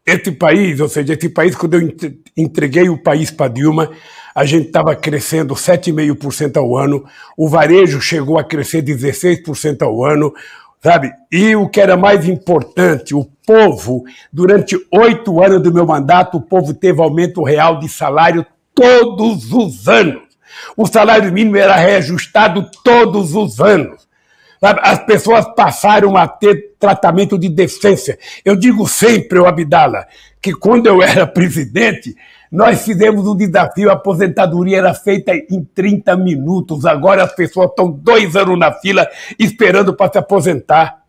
Esse país, ou seja, esse país, quando eu entreguei o país para Dilma, a gente estava crescendo 7,5% ao ano, o varejo chegou a crescer 16% ao ano, sabe? E o que era mais importante, o povo, durante 8 anos do meu mandato, o povo teve aumento real de salário todos os anos. O salário mínimo era reajustado todos os anos. As pessoas passaram a ter tratamento de decência. Eu digo sempre, Abdala, que quando eu era presidente, nós fizemos um desafio, a aposentadoria era feita em 30 minutos. Agora as pessoas estão 2 anos na fila esperando para se aposentar.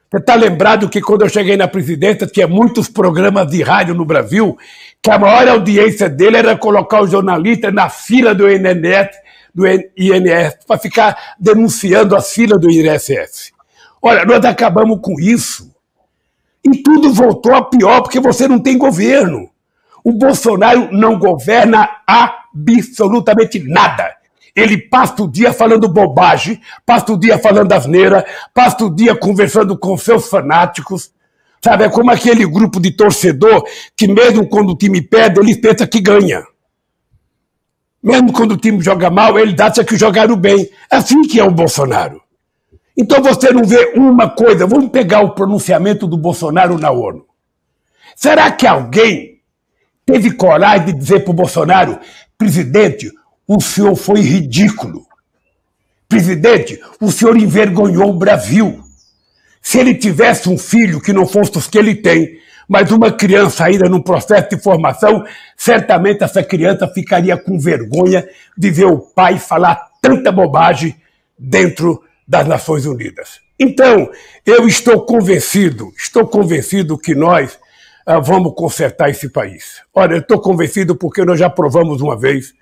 Você está lembrado que quando eu cheguei na presidência tinha muitos programas de rádio no Brasil, que a maior audiência dele era colocar os jornalistas na fila do INSS, para ficar denunciando as filas do INSS. Olha, nós acabamos com isso e tudo voltou a pior porque você não tem governo. O Bolsonaro não governa absolutamente nada. Ele passa o dia falando bobagem, passa o dia falando asneira, passa o dia conversando com seus fanáticos. Sabe, é como aquele grupo de torcedor que mesmo quando o time perde, ele pensa que ganha. Mesmo quando o time joga mal, ele acha que jogaram bem. É assim que é o Bolsonaro. Então você não vê uma coisa. Vamos pegar o pronunciamento do Bolsonaro na ONU. Será que alguém teve coragem de dizer para o Bolsonaro: presidente, o senhor foi ridículo. Presidente, o senhor envergonhou o Brasil. Se ele tivesse um filho que não fosse os que ele tem, mas uma criança ainda num processo de formação, certamente essa criança ficaria com vergonha de ver o pai falar tanta bobagem dentro das Nações Unidas. Então, eu estou convencido que nós vamos consertar esse país. Olha, eu estou convencido porque nós já provamos uma vez.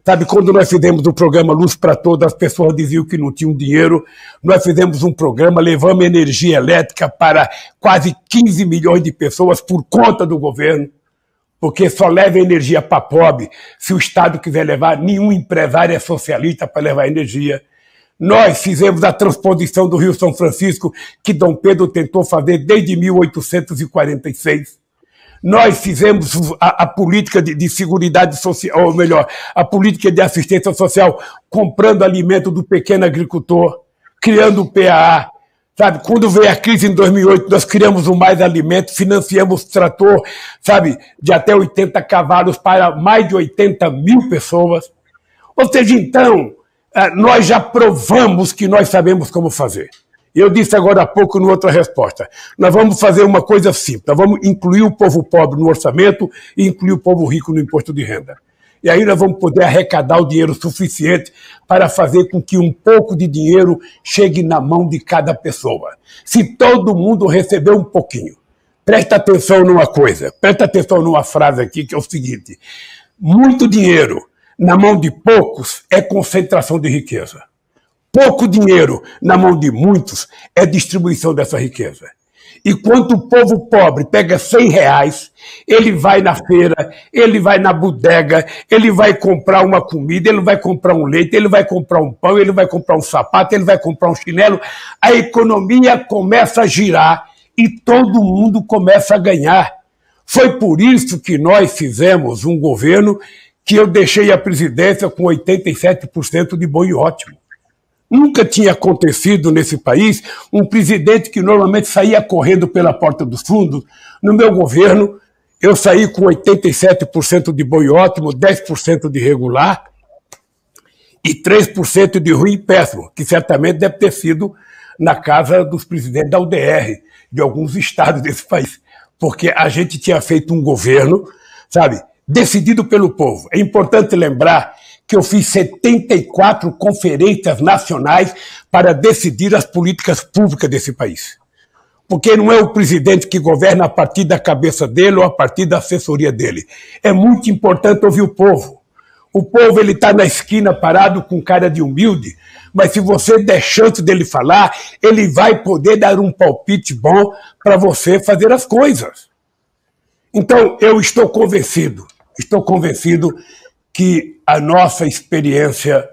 Sabe, quando nós fizemos o programa Luz para Todos, as pessoas diziam que não tinham dinheiro. Nós fizemos um programa, levamos energia elétrica para quase 15 milhões de pessoas por conta do governo, porque só leva energia para pobre se o Estado quiser levar. Nenhum empresário é socialista para levar energia. Nós fizemos a transposição do Rio São Francisco, que Dom Pedro tentou fazer desde 1846. Nós fizemos a política de seguridade social, ou melhor, a política de assistência social, comprando alimento do pequeno agricultor, criando o PAA. Sabe, quando veio a crise em 2008, nós criamos o Mais Alimento, financiamos trator, sabe, de até 80 cavalos para mais de 80 mil pessoas. Ou seja, então, nós já provamos que nós sabemos como fazer. Eu disse agora há pouco, em outra resposta, nós vamos fazer uma coisa simples, nós vamos incluir o povo pobre no orçamento e incluir o povo rico no imposto de renda. E aí nós vamos poder arrecadar o dinheiro suficiente para fazer com que um pouco de dinheiro chegue na mão de cada pessoa. Se todo mundo receber um pouquinho, presta atenção numa coisa, presta atenção numa frase aqui que é o seguinte: muito dinheiro na mão de poucos é concentração de riqueza. Pouco dinheiro na mão de muitos é distribuição dessa riqueza. E quando o povo pobre pega R$100, ele vai na feira, ele vai na bodega, ele vai comprar uma comida, ele vai comprar um leite, ele vai comprar um pão, ele vai comprar um sapato, ele vai comprar um chinelo. A economia começa a girar e todo mundo começa a ganhar. Foi por isso que nós fizemos um governo que eu deixei a presidência com 87% de bom e ótimo. Nunca tinha acontecido nesse país um presidente que normalmente saía correndo pela porta dos fundos. No meu governo, eu saí com 87% de bom e ótimo, 10% de regular e 3% de ruim e péssimo, que certamente deve ter sido na casa dos presidentes da UDR, de alguns estados desse país. Porque a gente tinha feito um governo, sabe, decidido pelo povo. É importante lembrar que eu fiz 74 conferências nacionais para decidir as políticas públicas desse país. Porque não é o presidente que governa a partir da cabeça dele ou a partir da assessoria dele. É muito importante ouvir o povo. O povo está na esquina parado com cara de humilde, mas se você der chance dele falar, ele vai poder dar um palpite bom para você fazer as coisas. Então, eu estou convencido que a nossa experiência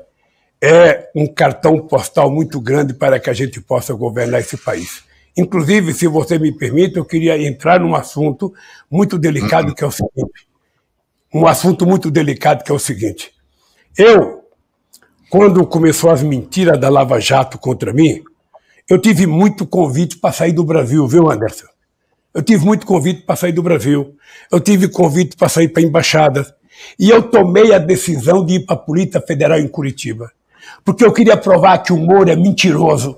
é um cartão postal muito grande para que a gente possa governar esse país. Inclusive, se você me permite, eu queria entrar num assunto muito delicado, que é o seguinte. Eu, quando começou as mentiras da Lava Jato contra mim, eu tive muito convite para sair do Brasil, viu, Anderson? Eu tive muito convite para sair do Brasil, eu tive convite para sair para embaixadas, e eu tomei a decisão de ir para a Polícia Federal em Curitiba, porque eu queria provar que o Moro é mentiroso.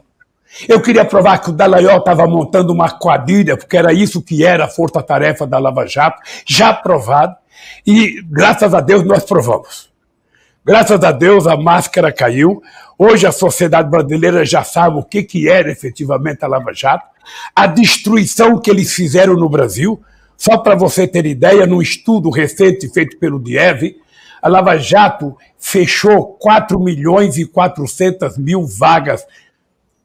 Eu queria provar que o Dallagnol estava montando uma quadrilha, porque era isso que era a força-tarefa da Lava Jato, já provado, e graças a Deus nós provamos. Graças a Deus a máscara caiu, hoje a sociedade brasileira já sabe o que era efetivamente a Lava Jato, a destruição que eles fizeram no Brasil. Só para você ter ideia, num estudo recente feito pelo DIEV, a Lava Jato fechou 4.400.000 vagas,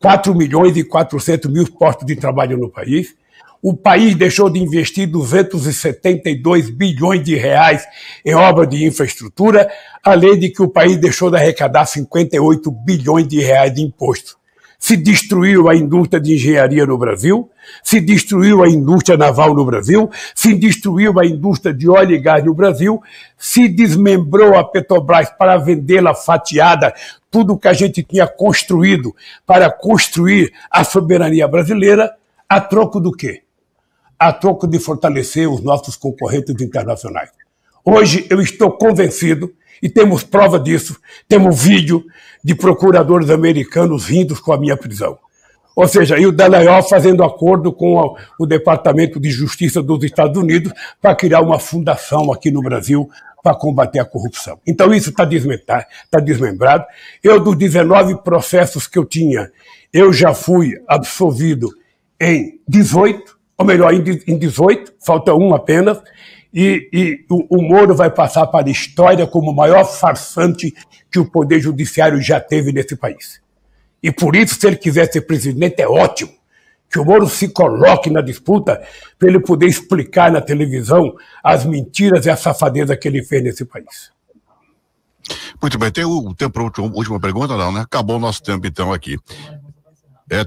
4.400.000 postos de trabalho no país. O país deixou de investir 272 bilhões de reais em obras de infraestrutura, além de que o país deixou de arrecadar 58 bilhões de reais de imposto. Se destruiu a indústria de engenharia no Brasil, se destruiu a indústria naval no Brasil, se destruiu a indústria de óleo e gás no Brasil, se desmembrou a Petrobras para vendê-la fatiada, tudo que a gente tinha construído para construir a soberania brasileira, a troco do quê? A troco de fortalecer os nossos concorrentes internacionais. Hoje eu estou convencido, e temos prova disso, temos vídeo de procuradores americanos rindo com a minha prisão. Ou seja, e o Dallagnol fazendo acordo com o Departamento de Justiça dos Estados Unidos para criar uma fundação aqui no Brasil para combater a corrupção. Então isso está desmembrado. Eu, dos 19 processos que eu tinha, eu já fui absolvido em 18, ou melhor, em 18, falta um apenas, e o Moro vai passar para a história como o maior farsante que o Poder Judiciário já teve nesse país. E por isso, se ele quiser ser presidente, é ótimo que o Moro se coloque na disputa para ele poder explicar na televisão as mentiras e a safadeza que ele fez nesse país. Muito bem, tem o tempo para a última pergunta, não, né? Acabou o nosso tempo, então, aqui.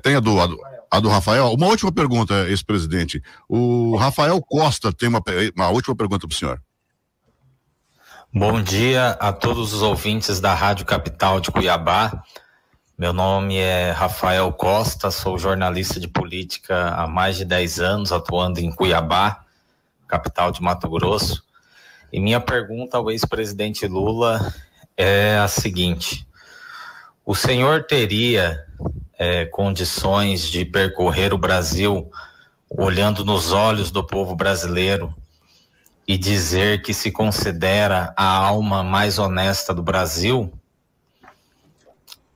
Tem a do Rafael. Uma última pergunta, ex-presidente. O Rafael Costa tem uma última pergunta para o senhor. Bom dia a todos os ouvintes da Rádio Capital de Cuiabá. Meu nome é Rafael Costa, sou jornalista de política há mais de 10 anos, atuando em Cuiabá, capital de Mato Grosso. E minha pergunta ao ex-presidente Lula é a seguinte: o senhor teria condições de percorrer o Brasil olhando nos olhos do povo brasileiro e dizer que se considera a alma mais honesta do Brasil?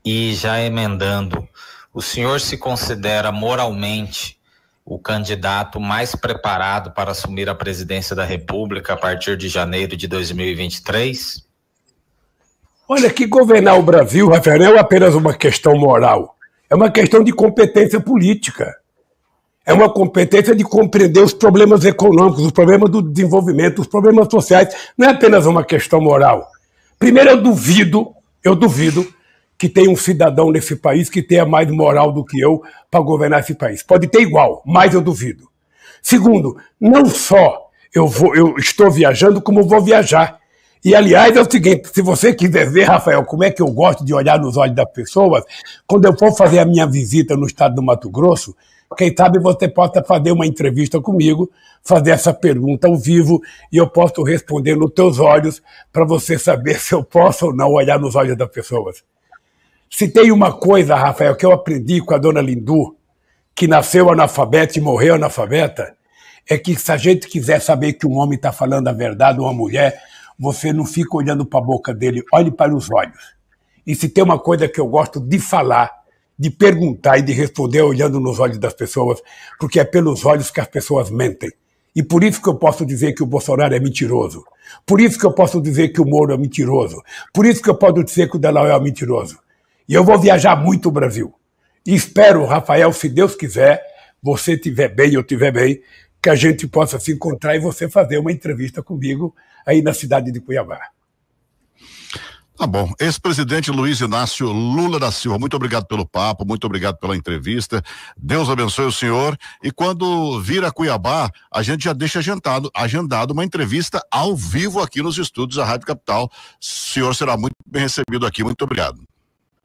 E já emendando, o senhor se considera moralmente o candidato mais preparado para assumir a presidência da República a partir de janeiro de 2023? Olha, que governar o Brasil, Rafael, não é apenas uma questão moral, é uma questão de competência política. É uma competência de compreender os problemas econômicos, os problemas do desenvolvimento, os problemas sociais. Não é apenas uma questão moral. Primeiro, eu duvido que tenha um cidadão nesse país que tenha mais moral do que eu para governar esse país. Pode ter igual, mas eu duvido. Segundo, não só eu estou viajando, como vou viajar. E, aliás, é o seguinte, se você quiser ver, Rafael, como é que eu gosto de olhar nos olhos das pessoas, quando eu for fazer a minha visita no estado do Mato Grosso, quem sabe você possa fazer uma entrevista comigo, fazer essa pergunta ao vivo, e eu posso responder nos teus olhos para você saber se eu posso ou não olhar nos olhos das pessoas. Se tem uma coisa, Rafael, que eu aprendi com a dona Lindu, que nasceu analfabeta e morreu analfabeta, é que se a gente quiser saber que um homem está falando a verdade ou uma mulher, você não fica olhando para a boca dele, olhe para os olhos. E se tem uma coisa que eu gosto de falar, de perguntar e de responder olhando nos olhos das pessoas, porque é pelos olhos que as pessoas mentem. E por isso que eu posso dizer que o Bolsonaro é mentiroso. Por isso que eu posso dizer que o Moro é mentiroso. Por isso que eu posso dizer que o Delaoel é mentiroso. E eu vou viajar muito o Brasil. E espero, Rafael, se Deus quiser, você estiver bem e eu estiver bem, que a gente possa se encontrar e você fazer uma entrevista comigo aí na cidade de Cuiabá. Tá bom. Ex-presidente Luiz Inácio Lula da Silva, muito obrigado pelo papo, muito obrigado pela entrevista. Deus abençoe o senhor. E quando vir a Cuiabá, a gente já deixa agendado uma entrevista ao vivo aqui nos estúdios da Rádio Capital. O senhor será muito bem recebido aqui. Muito obrigado.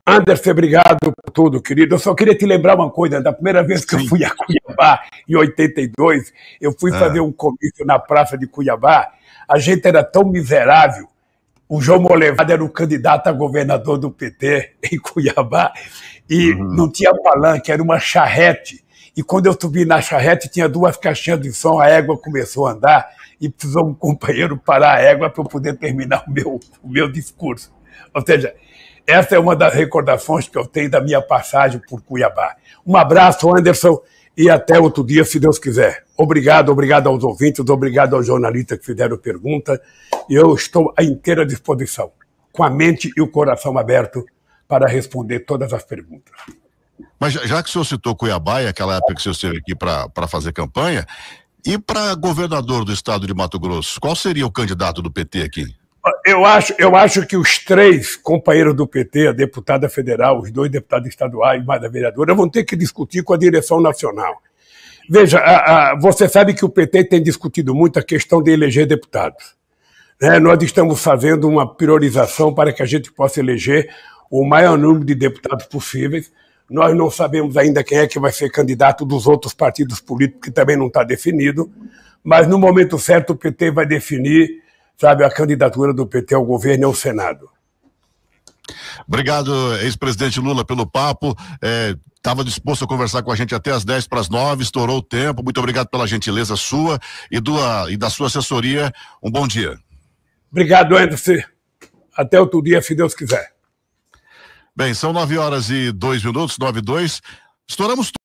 Anderson, obrigado por tudo, querido. Eu só queria te lembrar uma coisa. Da primeira vez que eu fui a Cuiabá, em 82, eu fui fazer um comício na Praça de Cuiabá. A gente era tão miserável. O João Molevade era o candidato a governador do PT em Cuiabá e não tinha palanque, era uma charrete. E quando eu subi na charrete, tinha 2 caixinhas de som, a égua começou a andar e precisou um companheiro parar a égua para eu poder terminar o meu discurso. Ou seja, essa é uma das recordações que eu tenho da minha passagem por Cuiabá. Um abraço, Anderson, e até outro dia, se Deus quiser. Obrigado aos ouvintes, obrigado aos jornalistas que fizeram pergunta. E eu estou à inteira disposição, com a mente e o coração aberto para responder todas as perguntas. Mas já que o senhor citou Cuiabá e aquela época que o senhor esteve aqui para fazer campanha, e para governador do estado de Mato Grosso, qual seria o candidato do PT aqui? Eu acho que os 3 companheiros do PT, a deputada federal, os 2 deputados estaduais, mais a vereadora, vão ter que discutir com a direção nacional. Veja, você sabe que o PT tem discutido muito a questão de eleger deputados. Nós estamos fazendo uma priorização para que a gente possa eleger o maior número de deputados possíveis. Nós não sabemos ainda quem é que vai ser candidato dos outros partidos políticos, que também não está definido, mas no momento certo o PT vai definir, sabe, a candidatura do PT ao governo e ao Senado. Obrigado, ex-presidente Lula, pelo papo. Estava disposto a conversar com a gente até às 10:50, estourou o tempo. Muito obrigado pela gentileza sua e da sua assessoria. Um bom dia. Obrigado, Anderson. Até outro dia, se Deus quiser. Bem, são 9h02, 9:02. Estouramos